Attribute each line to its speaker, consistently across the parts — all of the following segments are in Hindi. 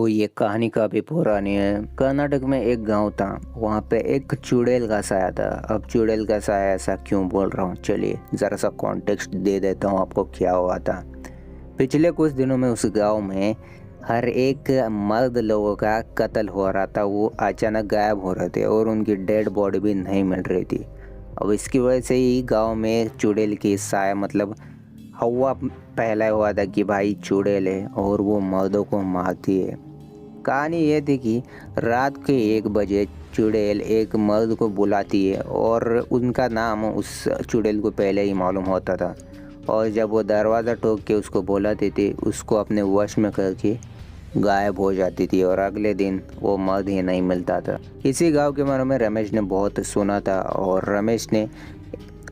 Speaker 1: तो ये कहानी काफ़ी पुरानी है। कर्नाटक में एक गांव था, वहाँ पे एक चुड़ैल का साया था। अब चुड़ैल का साया ऐसा क्यों बोल रहा हूँ, चलिए ज़रा सा कॉन्टेक्स्ट दे देता हूँ आपको क्या हुआ था। पिछले कुछ दिनों में उस गांव में हर एक मर्द लोगों का कत्ल हो रहा था। वो अचानक गायब हो रहे थे और उनकी डेड बॉडी भी नहीं मिल रही थी। अब इसकी वजह से ही गांव में चुड़ैल की साया मतलब हवा फैलाया हुआ था कि भाई चुड़ैल है और वो मर्दों को मारती है। कहानी ये थी कि रात के 1 बजे चुड़ैल एक मर्द को बुलाती है और उनका नाम उस चुड़ैल को पहले ही मालूम होता था। और जब वो दरवाज़ा ठोक के उसको बुलाती थी, उसको अपने वश में करके गायब हो जाती थी और अगले दिन वो मर्द ही नहीं मिलता था। इसी गांव के बारे में रमेश ने बहुत सुना था और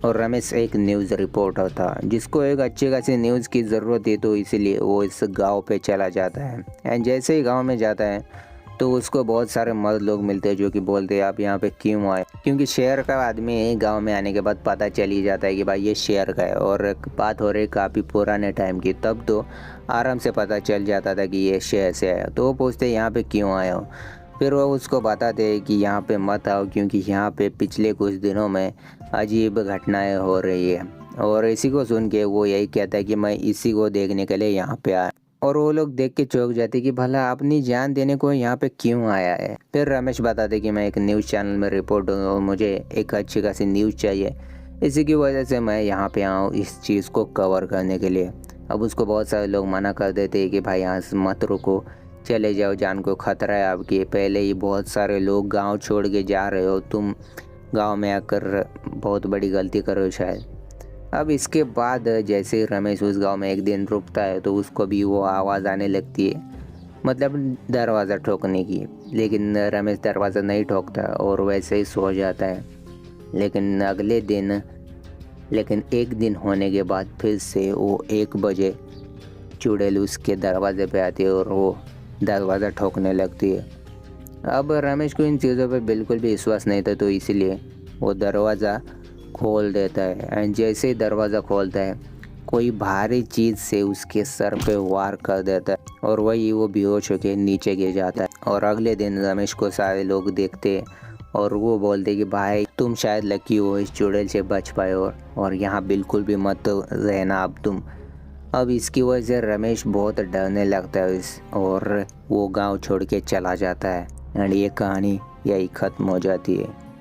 Speaker 1: रमेश एक न्यूज़ रिपोर्टर था जिसको एक अच्छी खासी न्यूज़ की ज़रूरत थी, तो इसीलिए वो इस गांव पे चला जाता है। एंड जैसे ही गांव में जाता है तो उसको बहुत सारे मर्द लोग मिलते हैं जो कि बोलते हैं आप यहाँ पे क्यों आए, क्योंकि शहर का आदमी गांव में आने के बाद पता चल ही जाता है कि भाई ये शहर का है। और एक बात हो रही काफ़ी पुराने टाइम की, तब तो आराम से पता चल जाता था कि ये शहर से आया। तो वो पूछते यहाँ पे क्यों आए हो, फिर वो उसको बताते हैं कि यहाँ पे मत आओ क्योंकि यहाँ पे पिछले कुछ दिनों में अजीब घटनाएं हो रही है। और इसी को सुन के वो यही कहता है कि मैं इसी को देखने के लिए यहाँ पे आया। और वो लोग देख के चौंक जाते कि भला अपनी जान देने को यहाँ पे क्यों आया है। फिर रमेश बताते कि मैं एक न्यूज़ चैनल में रिपोर्टर हूँ और मुझे एक अच्छी खासी न्यूज़ चाहिए, इसी की वजह से मैं यहाँ पे आऊँ इस चीज़ को कवर करने के लिए। अब उसको बहुत सारे लोग मना कर देते हैं कि भाई यहाँ से मत रुको, चले जाओ, जान को खतरा है आपकी। पहले ही बहुत सारे लोग गांव छोड़ के जा रहे हो, तुम गांव में आकर बहुत बड़ी गलती कर रहे हो शायद। अब इसके बाद जैसे ही रमेश उस गांव में एक दिन रुकता है तो उसको भी वो आवाज़ आने लगती है, मतलब दरवाज़ा ठोकने की। लेकिन रमेश दरवाज़ा नहीं ठोकता और वैसे ही सो जाता है। लेकिन एक दिन होने के बाद फिर से वो 1 बजे चुड़ैल उसके दरवाजे पे आती है और वो दरवाज़ा ठोकने लगती है। अब रमेश को इन चीज़ों पे बिल्कुल भी विश्वास नहीं था, तो इसीलिए वो दरवाज़ा खोल देता है। एंड जैसे ही दरवाज़ा खोलता है कोई भारी चीज़ से उसके सर पे वार कर देता है और वही वो बेहोश होकर नीचे गिर जाता है। और अगले दिन रमेश को सारे लोग देखते हैं और वो बोलते कि भाई तुम शायद लकी हो, इस चुड़ैल से बच पाए और यहाँ बिल्कुल भी मत रहना अब तुम। अब इसकी वजह से रमेश बहुत डरने लगता है और वो गांव छोड़ के चला जाता है। एंड ये कहानी यही ख़त्म हो जाती है।